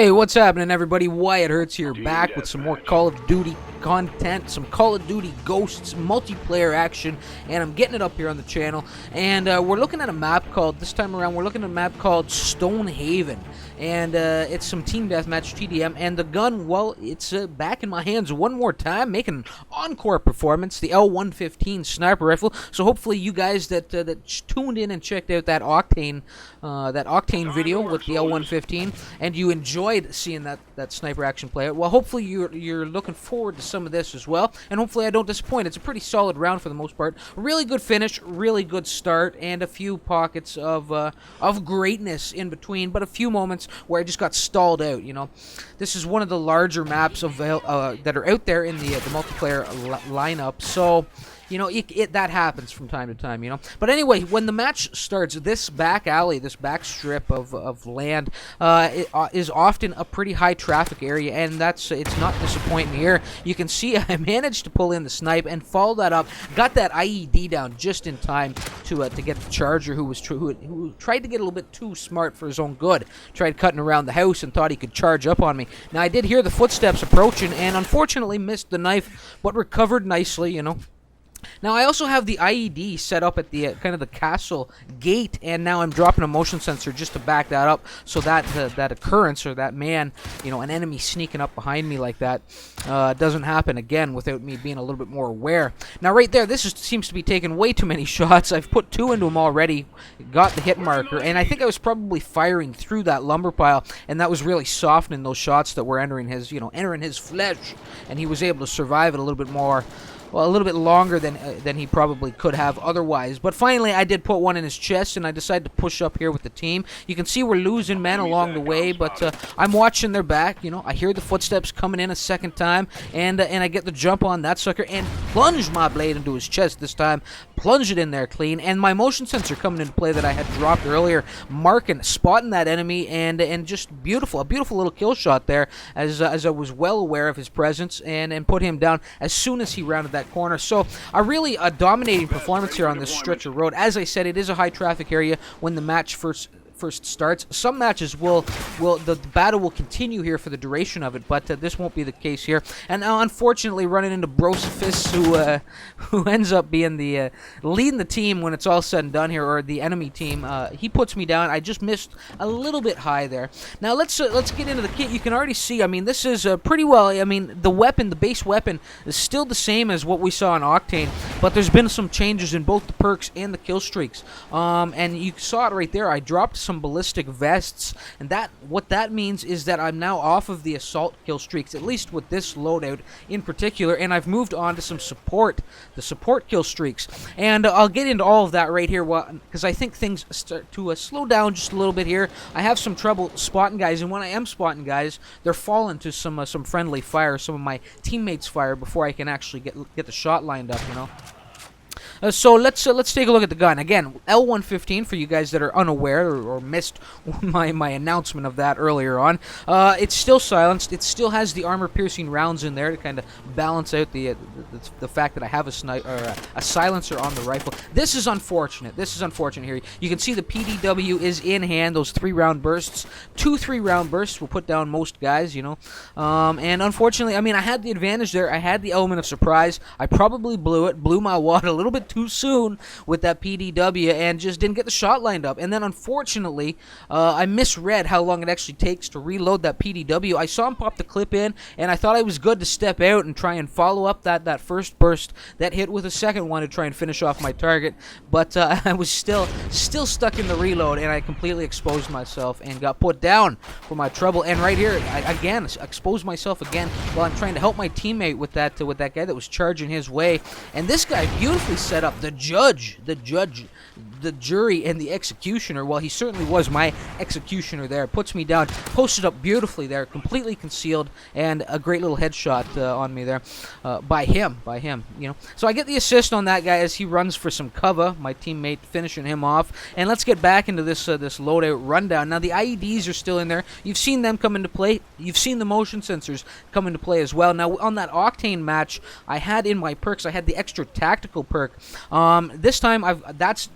Hey, what's happening, everybody? Wyatt Hurts here, back with some more Call of Duty content, some Call of Duty Ghosts multiplayer action, and I'm getting it up here on the channel. And we're looking at a map called, this time around, we're looking at a map called Stonehaven. And it's some team deathmatch TDM, and the gun, well, it's back in my hands one more time, making an encore performance, the L115 sniper rifle. So hopefully you guys that tuned in and checked out that Octane video with the L115, and you enjoyed seeing that sniper action play out, well, hopefully you're looking forward to some of this as well, and hopefully I don't disappoint. It's a pretty solid round for the most part. Really good finish, really good start, and a few pockets of greatness in between, but a few moments where I just got stalled out. You know, this is one of the larger maps that are out there in the multiplayer lineup, so you know, that happens from time to time, you know. But anyway, when the match starts, this back alley, this back strip of land is often a pretty high traffic area, and it's not disappointing here. You can see I managed to pull in the snipe and follow that up, got that IED down just in time to get the Charger, who tried to get a little bit too smart for his own good. Tried cutting around the house and thought he could charge up on me. Now, I did hear the footsteps approaching, and unfortunately missed the knife, but recovered nicely, you know. Now, I also have the IED set up at the kind of the castle gate, and now I'm dropping a motion sensor just to back that up, so that that occurrence, or that man, you know, an enemy sneaking up behind me like that, doesn't happen again without me being a little bit more aware. Now, right there, this seems to be taking way too many shots. I've put 2 into him already, got the hit marker, and I think I was probably firing through that lumber pile, and that was really softening those shots that were entering his, you know, entering his flesh, and he was able to survive it a little bit more. Well, a little bit longer than he probably could have otherwise. But finally, I did put one in his chest, and I decided to push up here with the team. You can see we're losing men along the way, but I'm watching their back. You know, I hear the footsteps coming in a second time, and I get the jump on that sucker and plunge my blade into his chest this time. Plunge it in there clean, and my motion sensor coming into play that I had dropped earlier, spotting that enemy, and just beautiful, a beautiful little kill shot there, as I was well aware of his presence, and put him down as soon as he rounded that corner. So a dominating performance here on this stretch of road. As I said, it is a high traffic area when the match first starts. Some matches the battle will continue here for the duration of it, but this won't be the case here. And now, unfortunately, running into Brosifus, who ends up being the leading the team when it's all said and done here, or the enemy team. He puts me down. I just missed a little bit high there. Now let's get into the kit. You can already see, I mean, this is pretty well, I mean, the base weapon is still the same as what we saw in Octane, but there's been some changes in both the perks and the kill streaks. And you saw it right there. I dropped some ballistic vests, and what that means is that I'm now off of the assault kill streaks, at least with this loadout in particular, and I've moved on to the support kill streaks. And I'll get into all of that right here, because I think things start to slow down just a little bit here. I have some trouble spotting guys, and when I am spotting guys, they're falling to some friendly fire, some of my teammates' fire, before I can actually get the shot lined up, you know. So let's take a look at the gun. Again, L115 for you guys that are unaware or missed my announcement of that earlier on. It's still silenced. It still has the armor-piercing rounds in there to kind of balance out the fact that I have a silencer on the rifle. This is unfortunate. This is unfortunate here. You can see the PDW is in hand. Those 3-round bursts. 2 3-round bursts will put down most guys, you know. And unfortunately, I mean, I had the advantage there. I had the element of surprise. I probably blew my wad a little bit too soon with that PDW, and just didn't get the shot lined up. And then unfortunately, I misread how long it actually takes to reload that PDW. I saw him pop the clip in, and I thought I was good to step out and try and follow up that first burst that hit with a second one to try and finish off my target. But I was still stuck in the reload, and I completely exposed myself and got put down for my trouble. And right here, I again exposed myself again while I'm trying to help my teammate with that guy that was charging his way. And this guy beautifully set up the judge, the jury, and the executioner. Well, he certainly was my executioner there. Puts me down, posted up beautifully there, completely concealed, and a great little headshot on me there by him, you know. So I get the assist on that guy as he runs for some cover, my teammate finishing him off. And let's get back into this loadout rundown. Now, the IEDs are still in there. You've seen them come into play. You've seen the motion sensors come into play as well. Now, on that Octane match, I had in my perks, I had the extra tactical perk. This time, that's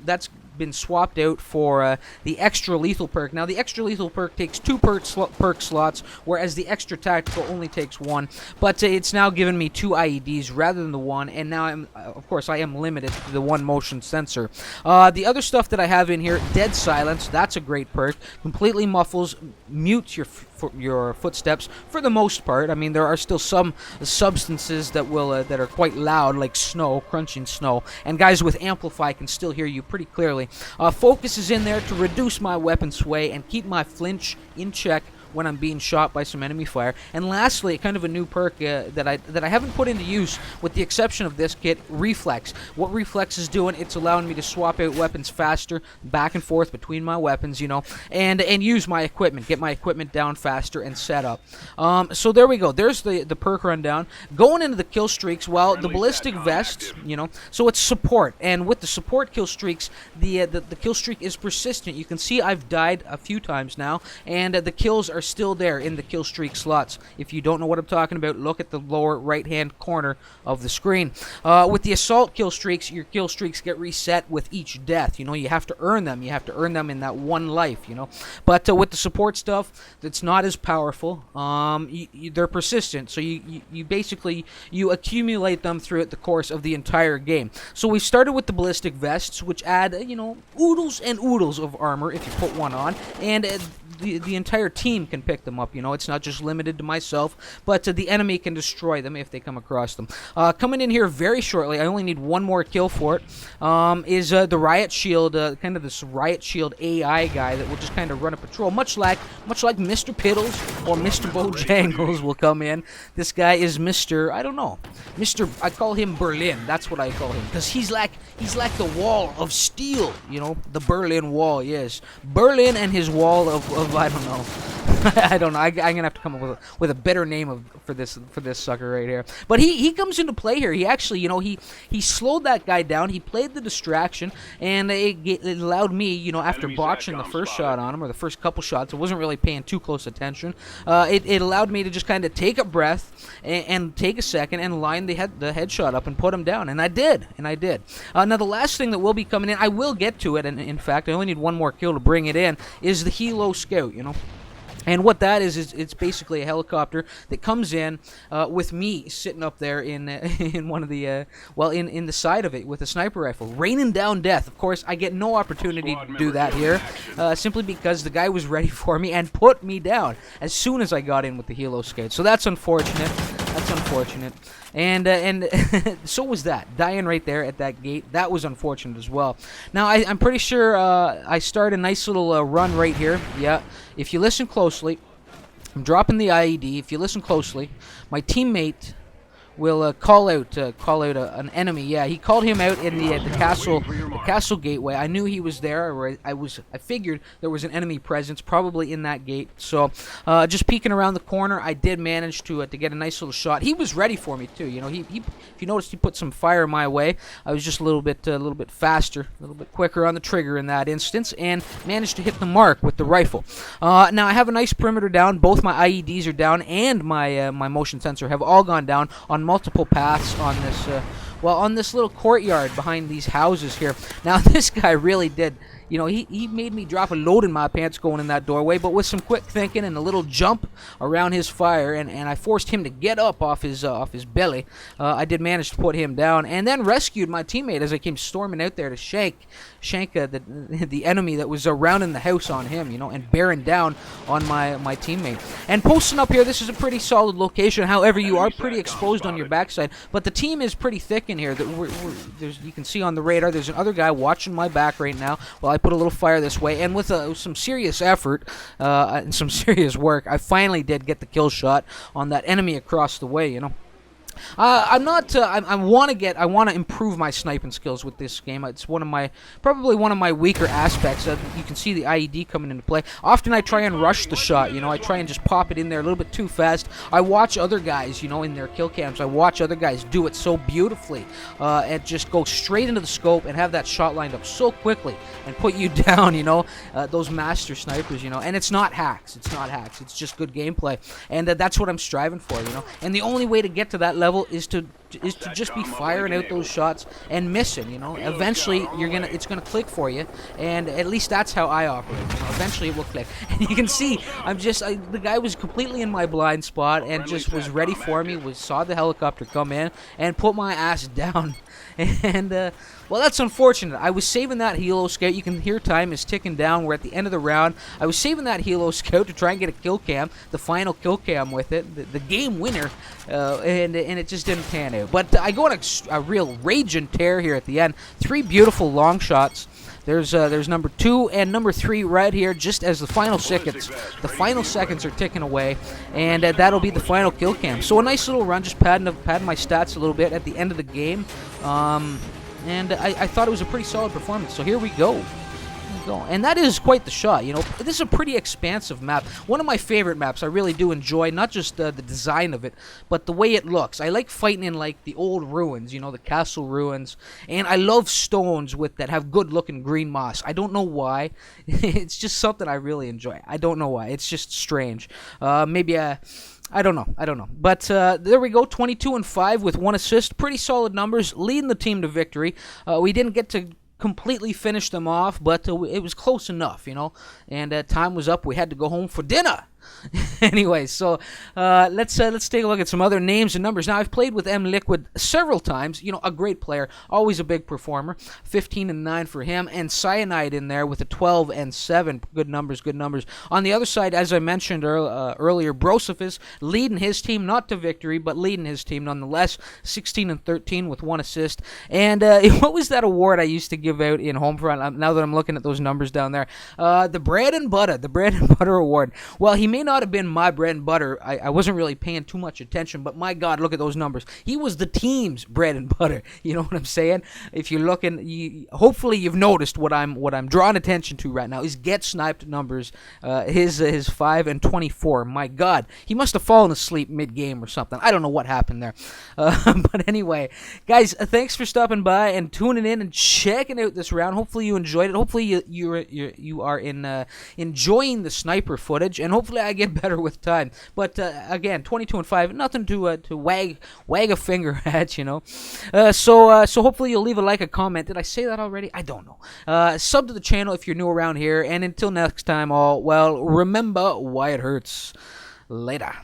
been swapped out for the extra lethal perk. Now, the extra lethal perk takes 2 perk slots, whereas the extra tactical only takes 1. But it's now given me 2 IEDs rather than the 1, and now of course, I am limited to the 1 motion sensor. The other stuff that I have in here, Dead Silence. That's a great perk. Completely muffles, mutes your footsteps for the most part. I mean, there are still some substances that that are quite loud, like snow, crunching snow, and guys with Amplify can still hear you pretty clearly. Focus is in there to reduce my weapon sway and keep my flinch in check when I'm being shot by some enemy fire. And lastly, kind of a new perk that I haven't put into use, with the exception of this kit, Reflex. What Reflex is doing, it's allowing me to swap out weapons faster, back and forth between my weapons, you know, and use my equipment, get my equipment down faster and set up. So there we go. There's the perk rundown. Going into the kill streaks, well, the ballistic vest, you know, so it's support, and with the support kill streaks, the kill streak is persistent. You can see I've died a few times now, and the kills are still there in the kill streak slots. If you don't know what I'm talking about, look at the lower right hand corner of the screen. With the assault kill streaks, your kill streaks get reset with each death. You know, you have to earn them. You have to earn them in that 1 life, you know. But with the support stuff, it's not as powerful. They're persistent, so you basically accumulate them throughout the course of the entire game. So we started with the ballistic vests, which add, you know, oodles and oodles of armor if you put one on, and the entire team can pick them up. You know, it's not just limited to myself, but the enemy can destroy them if they come across them. Coming in here very shortly, I only need 1 more kill for it, is the Riot Shield, kind of this Riot Shield AI guy that will just kind of run a patrol, much like Mr. Piddles or Mr. Bojangles will come in. This guy is Mr. I don't know, I call him Berlin. That's what I call him, because he's like the wall of steel, you know, the Berlin Wall. Yes, Berlin and his wall of I don't know. I don't know. I'm gonna have to come up with a better name for this sucker right here. But he comes into play here. He actually, you know, he slowed that guy down. He played the distraction, and it allowed me, you know, after botching the first shot on him, or the first couple shots, I wasn't really paying too close attention. It allowed me to just kind of take a breath and take a second and line the headshot up and put him down, and I did. Now the last thing that will be coming in, I will get to it, and in fact I only need 1 more kill to bring it in, is the Helo Scout, you know. And what that is it's basically a helicopter that comes in with me sitting up there in one of the in the side of it with a sniper rifle, raining down death. Of course, I get no opportunity to do that here, simply because the guy was ready for me and put me down as soon as I got in with the Helo Scout. So that's unfortunate. And so was that. Dying right there at that gate. That was unfortunate as well. Now, I'm pretty sure I start a nice little run right here. Yeah, if you listen closely, I'm dropping the IED. If you listen closely, my teammate will call out an enemy. Yeah, he called him out in the castle gateway. I knew he was there. Or I figured there was an enemy presence probably in that gate. So just peeking around the corner, I did manage to get a nice little shot. He was ready for me too. You know, he if you noticed, he put some fire my way. I was just a little bit faster, a little bit quicker on the trigger in that instance, and managed to hit the mark with the rifle. Now I have a nice perimeter down. Both my IEDs are down, and my motion sensor have all gone down on multiple paths on this on this little courtyard behind these houses here. Now this guy really did, you know, he made me drop a load in my pants going in that doorway, but with some quick thinking and a little jump around his fire, and I forced him to get up off his belly. I did manage to put him down, and then rescued my teammate as I came storming out there to shank the enemy that was surrounding the house on him, you know, and bearing down on my teammate. And posting up here, this is a pretty solid location. However, you are pretty exposed on your backside, but the team is pretty thick in here. You can see on the radar, there's another guy watching my back right now while I put a little fire this way, and with some serious effort and some serious work, I finally did get the kill shot on that enemy across the way, you know. I want to improve my sniping skills with this game. It's probably one of my weaker aspects. You can see the IED coming into play. Often I try and rush the shot, you know. I try and just pop it in there a little bit too fast. I watch other guys, you know, in their kill cams. I watch other guys do it so beautifully, and just go straight into the scope and have that shot lined up so quickly and put you down, you know. Those master snipers, you know. And it's not hacks. It's just good gameplay, and that's what I'm striving for, you know. And the only way to get to that level is to is to just be firing out those shots and missing. You know, eventually it's gonna click for you, and at least that's how I operate. You know, eventually it will click. And you can see the guy was completely in my blind spot and just was ready for me. Saw the helicopter come in and put my ass down. And well, that's unfortunate. I was saving that helo scout. You can hear time is ticking down. We're at the end of the round. I was saving that helo scout to try and get a kill cam, the final kill cam with it, the game winner, and it just didn't pan out. But I go on a real rage and tear here at the end. 3 beautiful long shots. There's number 2 and number 3 right here, just as the final seconds are ticking away, and that'll be the final kill cam. So a nice little run, just padding my stats a little bit at the end of the game, and I thought it was a pretty solid performance. So here we go. And that is quite the shot. You know, this is a pretty expansive map. One of my favorite maps. I really do enjoy not just the design of it, but the way it looks. I like fighting in like the old ruins, you know, the castle ruins, and I love stones that have good looking green moss. I don't know why. It's just something I really enjoy. I don't know why. It's just strange. Maybe I don't know. But there we go, 22-5 with 1 assist. Pretty solid numbers, leading the team to victory. We didn't get to completely finish them off, but it was close enough, you know. And time was up. We had to go home for dinner. Anyway, so let's take a look at some other names and numbers. Now, I've played with M Liquid several times. You know, a great player, always a big performer. 15-9 for him, and Cyanide in there with a 12-7. Good numbers, good numbers. On the other side, as I mentioned earlier, Brosifus leading his team, not to victory, but leading his team nonetheless. 16-13 with 1 assist. And what was that award I used to give out in Homefront? Now that I'm looking at those numbers down there, the Bread and Butter Award. Well, he may not have been my bread and butter. I wasn't really paying too much attention, but my God, look at those numbers. He was the team's bread and butter. You know what I'm saying? If you're looking, hopefully you've noticed what I'm drawing attention to right now is get sniped numbers. His 5 and 24. My God, he must have fallen asleep mid-game or something. I don't know what happened there. But anyway, guys, thanks for stopping by and tuning in and checking out this round. Hopefully you enjoyed it. Hopefully you are enjoying the sniper footage, and hopefully I get better with time. But again, 22-5, nothing to wag a finger at, you know. So hopefully you'll leave a like, a comment. Did I say that already? I don't know. Sub to the channel if you're new around here, and until next time, all well, remember why it hurts. Later.